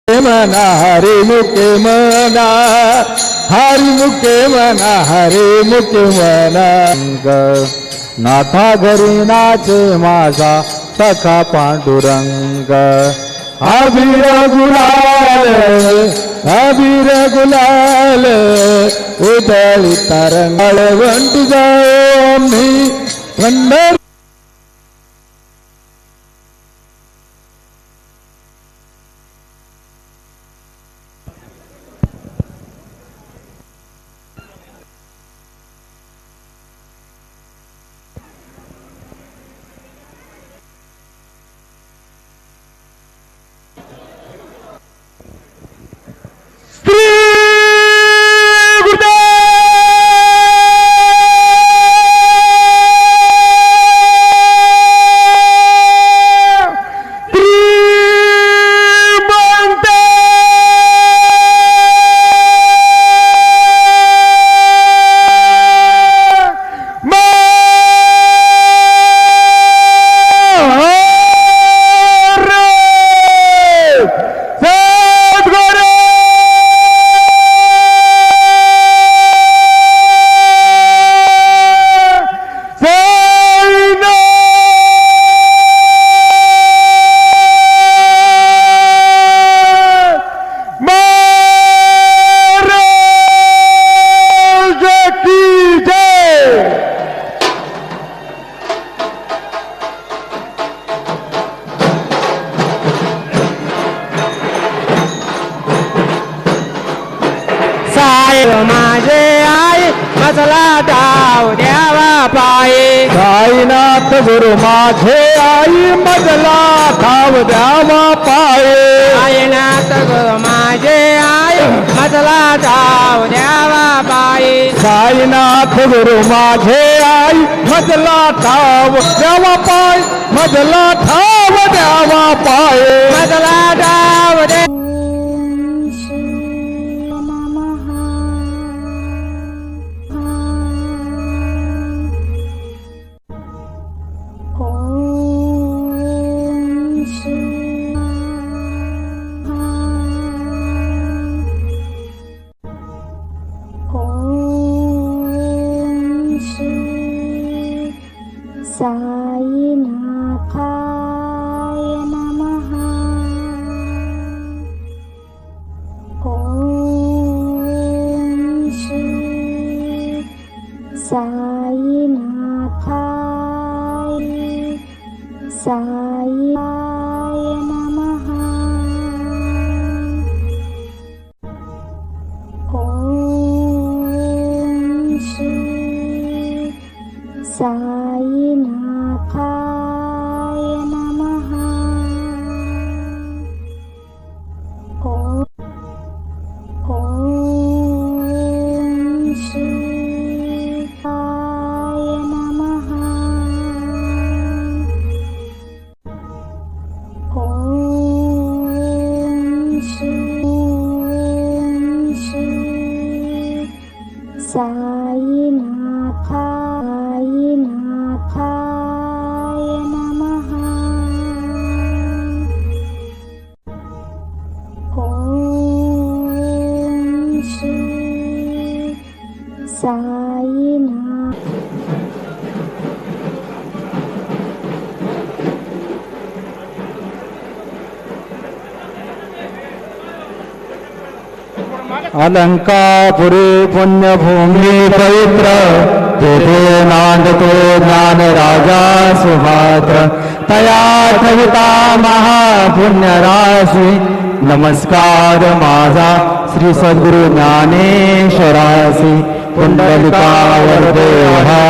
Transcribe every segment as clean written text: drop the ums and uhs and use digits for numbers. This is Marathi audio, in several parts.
मना हरे मुके मना हरि मुके मना हरे मुके मना नाथा घरी नाचे माझा सखा पांडुरंग अबीर गुलाल अबीर गुलाल उधळी तरंग वंटी जाओ मी पंढर माझे आई मजला डाव द्यावा पाये साईनाथ गुरु माझे आई मजला धाव द्यावा पाये साईनाथ गुरु माझे आई मजला डाव द्यावा पाये साईनाथ गुरु माझे आई मजला धाव द्यावा पाय मजला धाव द्यावा पाये मजला डाव दे साईनाथाय नमः ॐ श्री साईनाथाय साईनाथाय नमः ॐ श्री साईनाथाय नमः ॐ श्री साय नमः ॐ श्री साईनाथाय नमः ॐ श्री साईनाथ अलंकापुरी पुण्यभूमी पवित्र तेथे नांदतो ज्ञान राजा सुहात्र तया ठविता महापुण्यराशी नमस्कार माझा श्री सद्गुरु ज्ञानेश्वरासी पुंडलिकावर देवा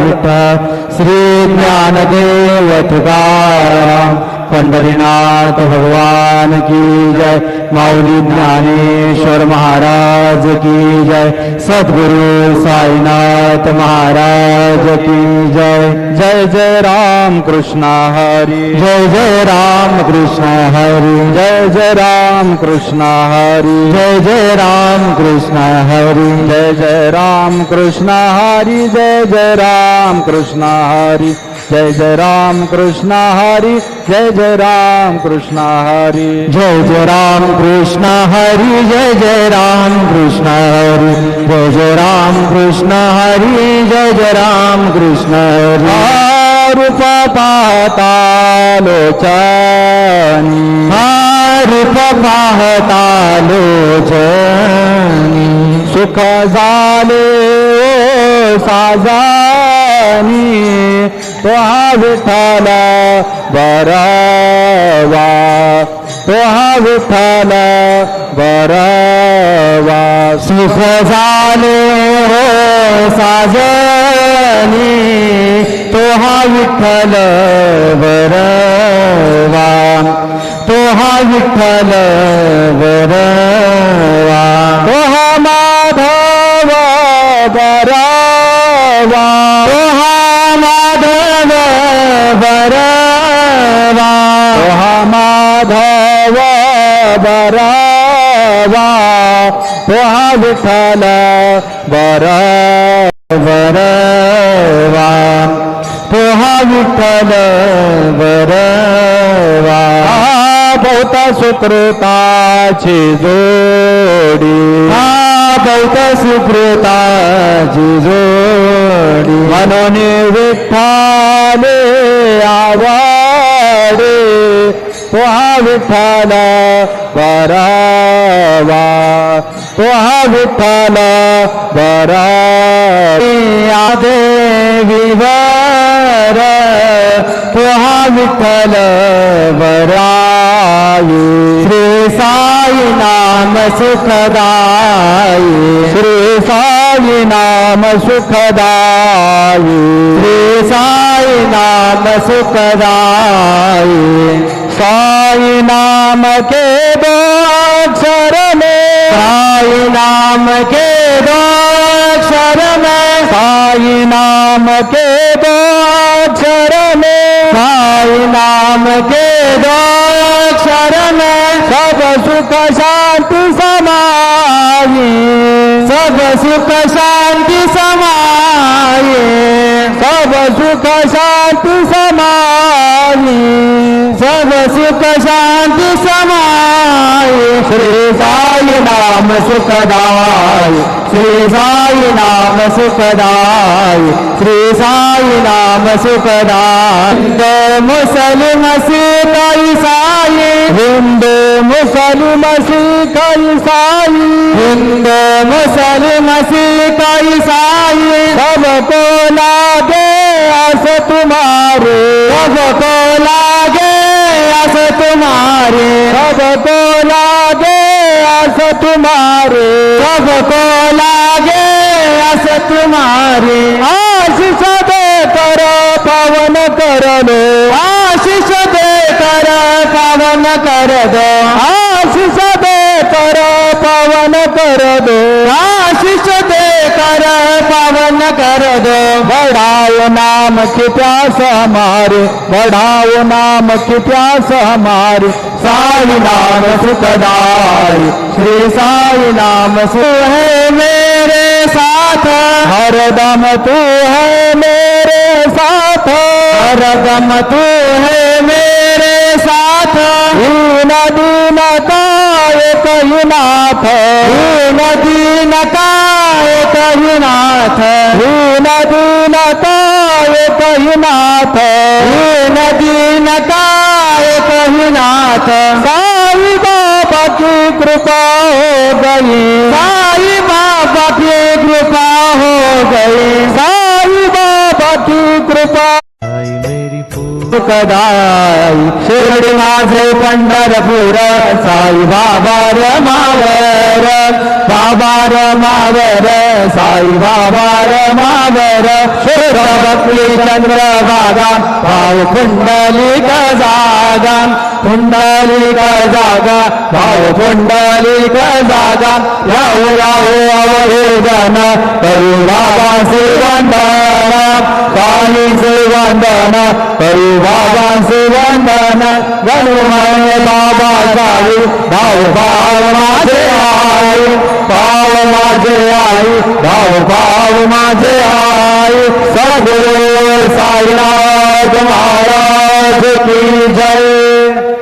विठ्ठल श्री ज्ञानदेव तुकाराम पंढरीनाथ भगवान की जय माऊली ज्ञानेश्वर महाराज की जय सद्गुरु साईनाथ महाराज की जय जय जय राम कृष्ण हरी जय जय राम कृष्ण हरी जय जय राम कृष्ण हरी जय जय राम कृष्ण हरी जय जय राम कृष्ण हरी जय जय राम कृष्ण हरी जय जय राम कृष्ण हरी जय जय राम कृष्ण हरी जय जय राम कृष्ण हरी जय जय राम कृष्ण हरी जय जय राम कृष्ण हरी जय जय राम कृष्ण हरी रूप पाहता लोचनी रूप पाहता लोचनी सुख झाले ओ साजानी तो हा विठ्ठल बरवा तो हा विठ्ठल बरवा सुख झाले हो साजनी तो हा विठ्ठल बरवा तो हा विठ्ठल बरवा तो हा माधव बरवा तो हा माधव बरवा तो हा माधव बरवा तो हा विठ्ठल बरवा तो हा विठ्ठल बरवा बहुत सुकृताची जोडी बहुत सुकृताची जोडी म्हणून विठ्ठल आवडे तो हा विठ्ठल बरवा तो हा विठ्ठल बरवा देवीवर तो हा विठ्ठल बराई श्री साई नाम सुखदाई श्री साई नाम सुखदाई श्री साई नाम सुखदाई साई नाम के दो अक्षर में साई नाम के दो अक्षर में साई नाम के दो अक्षर में साई नाम के दो अक्षर में सब सुख शांति समाये सब सुख शांति समाये सब सुख शांति समाये सब सुख शांति समाये श्री साई नाम सुखदाई श्री साई नाम सुखदाई श्री साई नाम सुखदाई हिंदू मुसलिम सिख ईसाई हिंदू मुसलिम सिख ईसाई हिंदू मुसलिम सिख ईसाई सबको लागे अस तुम्हारे सबको लागे अस तुम्हारे सबको लागे अस तुम्हारे सबको लागे अस तुम्हारे आशीष दे कर पावन कर लो आशीष दे कर पावन कर दो आशीष दे कर पावन कर दो आशीष दे कर पावन कर दो बढ़ाओ नाम की प्यास हमारे बढ़ाओ नाम की प्यास हमारी साई नाम सुखदाई श्री साई नाम सु है मेरे साथ हरदम तू है मेरे साथ हरदम तू है मेरे साथ दीन दीन का एक ही नाथ दीन दीन का एक ही नाथ दीन दीन का एक ही नाथ दीन दीन का एक ही नाथ साई बाबा की कृपा हो गई साई बाबा की कृपा हो गई साई बाबा की कृपा कदाई शिरडी माझे पंढरपूर साई बाबा रमावर बाबा रमावर साई बाबा रमावर शिरबकली चंद्रभागा भाव कुंडलिक जागा कुंडलिक जागा भाव कुंडलिक जागा राहू राहू अवधूजन करू बाबा श्रीवंदन साई श्रीवंदन करू बाबा श्रीवंदन गणुमय बाबा साई भाव भाव माझे आई भाव माझे आई भाव भाव माझे आई सद्गुरु साईनाथ जय.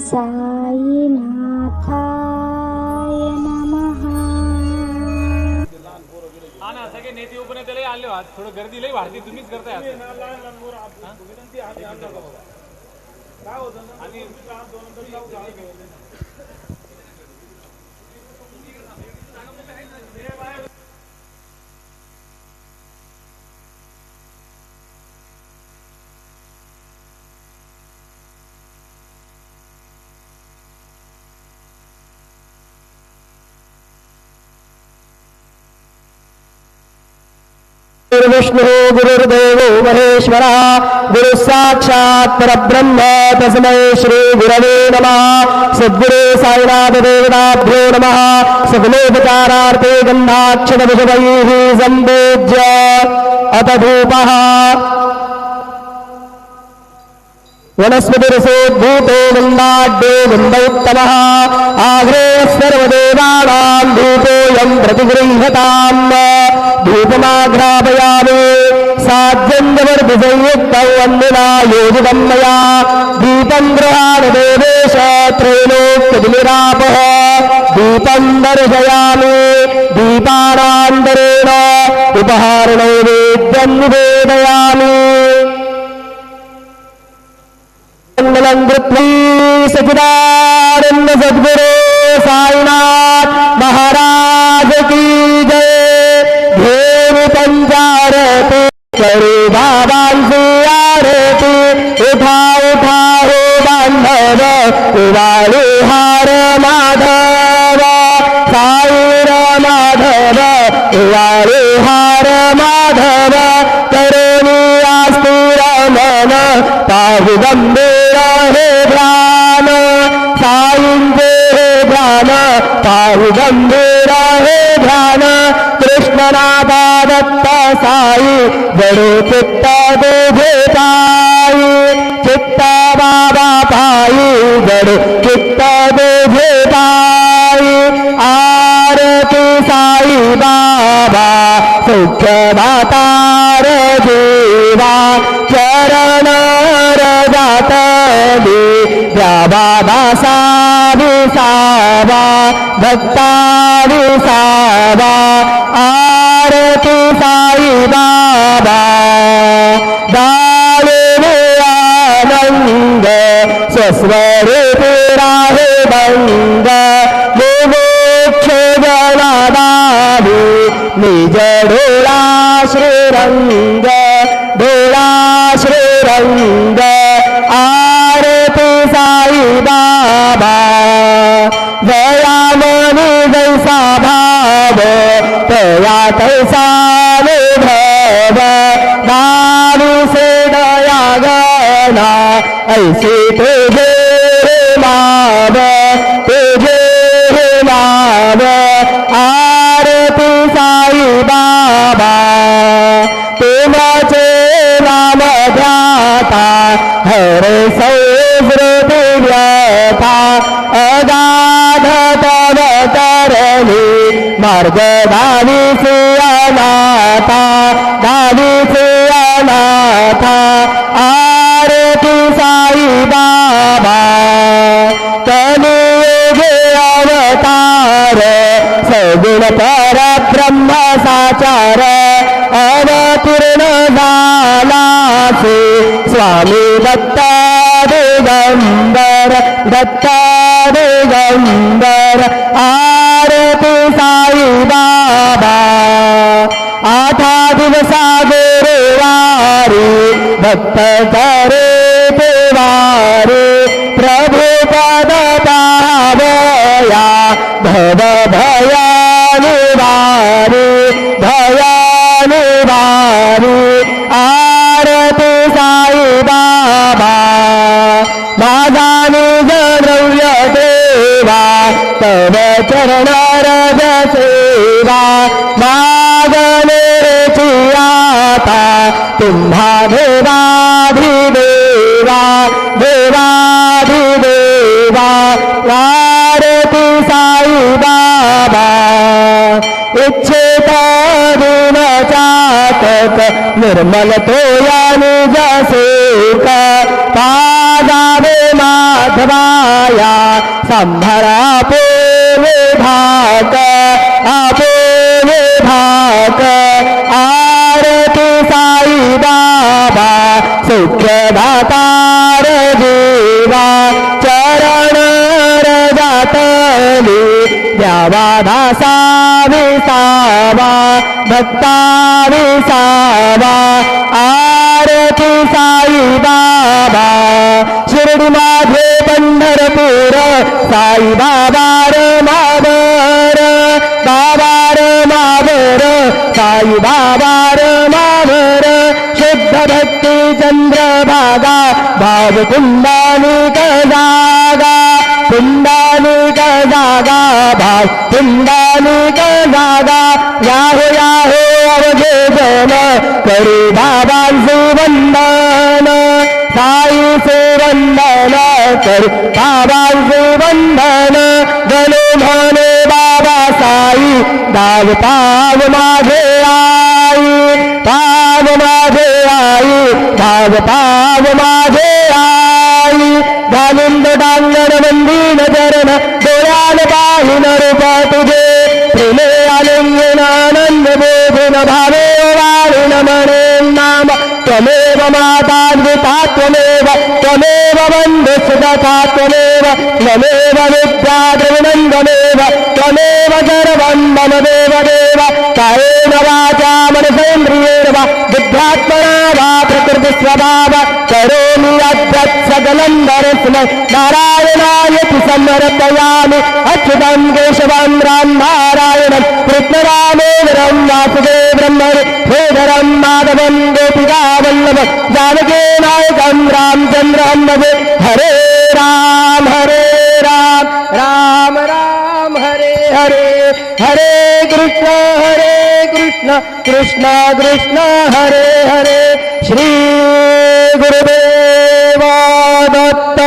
साईनाथाय नमः. हा ना सगळे नेते उपनेते लय आले आज थोडं गर्दी लय वाढती तुम्हीच करताय आता. विष्णु गुरुर्देवो महेश्वरा गुरु साक्षात् परब्रह्म तस्मै श्री गुरवे नमः. सद्गुरु साईनाथ देवताभ्यो नमः. सकलोपचारार्थे गन्धाक्षतविषवैः सम्पूज्य अथ धूपः. वनस्पतिरसोद्भूतो गन्धाढ्यो गन्धोत्तमः. आग्रे सर्वदेवानां धूपोऽयं प्रतिगृह्यताम्. धूपमाघ्रापयामि साध्यञ्जवर्धिसंयुक्तौ अन्निना योजितं मया. दीपं गृहाण देवेश त्रैलोक्यतिमिरापः. दीपं दर्शयामि दीपानान्तरेण उपहारनैवेद्यं निवेदयामि. मंगलं कृत्वा सच्चिदानंद सद्गुरु साईनाथ महाराज की जय. घेर पंचारती करू बाबांची आरती. उठा उठा हो बांधव उवाळू हार माधव. साईर माधव उवाळू हार माधव. करुणी आस्थिर मन पाहु गंभीर हे ध्यान. साईंचे हे ध्यान पाहु गंभीर हे ध्यान. कृष्णनाथा दत्त साई जडो चित्त तुझे पायी. चित्त बाबा पायी जडो चित्त तुझे पायी. आरती साई बाबा सौख्य दातार जीवा. चरण रजातली द्या बाबा सावा भक्ता विसावा. आरती साई बाबा दाले आनंद स्वस्वरूपी राहे बंद. मोक्ष जनादावी निज डोळा श्रीरंग. डोळा श्रीरंग. आरती साई बाबा दयामनी जैसा भाव तया तैसा विभव. दारू से दया गना ऐसी तुझे नाम. तुझे नाम. आरती साई बाबा तुमचे नाम ध्याता हरे संस्कृती व्यथा. अगाध माझ दावीचे अनाथा दावीचे अनाथा आरती साई बाबा कलियुगे अवतार सगुण परब्रह्म साचार अवतीर्ण झालासे स्वामी दत्ता दिगंबर दत्ता दिगंबर आरती साई बाबा आठा दिवसा गुरुवारी भक्त करे देवारी प्रभु पद पावया भव भया निवारी भया निवारी आरती साई बाबा माझा निज द्रव्य देवा तव चरण रज सेवा मागणे आता तुम्हा देवाधिदेवा देवाधिदेवा आरती साई बाबा इच्छित गुण चातक निर्मल तोया निज सेक पादावे माधवाया संभरा पोवे भाक आपोवे भाक आरती साई बाबा सुख्य दातार जीवा चरण रजातली द्यावा दासा विसावा भक्ता विसावा आरती साई बाबा शिर्डी माझे पंढरपूर साई बाबा र मावर बाबा र मावर साई बाबा र मावर शुद्ध भक्ती चंद्रभागा भाव पुंडालिक जागा पुंडालिक जागा भाव पुंडालिक जागा याहो याहो अवघे जन करू बाबांचे वंदन साईचे वंदन करू बाबांचे वंदन गणू म्हणे बाबा साई दाव पाव माझे आई पाव माझे आई दाव पाव माझे आई घालिंद डांगण वंदीन चरण डोळ्यान पाहिन रूप तुझे प्रेमे आलिंगन आनंद बोधून भावे वाळून म्हणे नाम त्वमेव माता पिता त्वमेव त्वमेव बंधु सुतथा त्वमेव त्वमेव विद्या द्रविणन्दमेव त्वमेव सर्वं मम देव देव कायेन वाचा मनसेन्द्रियेण वा बुद्ध्यात्मना वा प्रकृतिस्वभाव करोमि यद्यत् सकलं परस्मै नारायणायति समर्पयामि अच्युतं केशवं राम नारायणं कृष्णरामेन्द्रं वासुदेवं श्रीधरं माधवं गोपिकावल्लभं जानकी नायकं रामचन्द्रं भजे हरे राम राम राम हरे हरे हरे कृष्ण कृष्ण कृष्ण हरे हरे Shri Gurudev Datta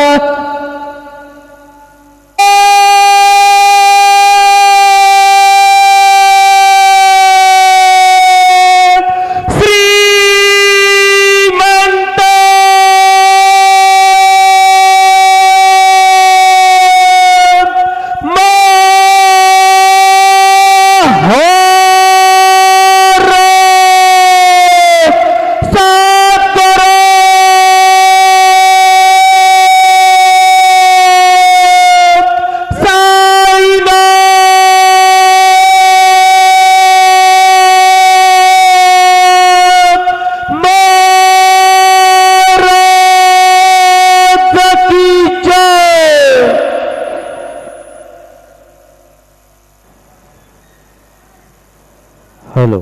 hello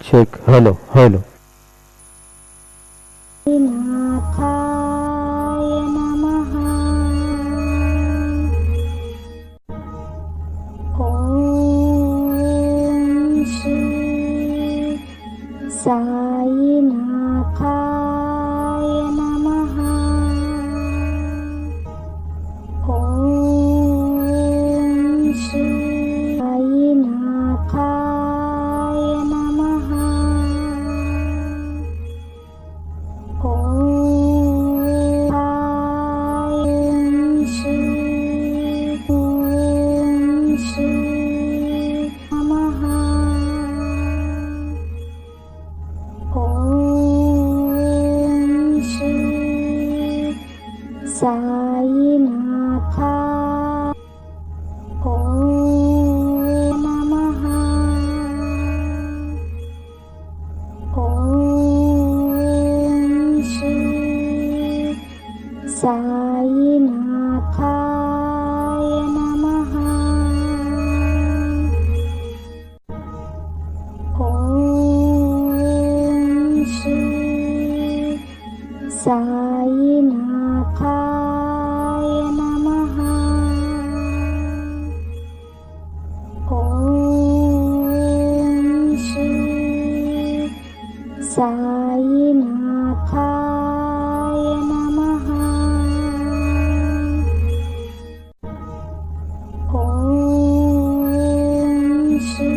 check hello hello नाथाय नमः ॐ श्री साईनाथाय नमः ॐ श्री साईनाथाय साईनाथाय नमः ओम श्री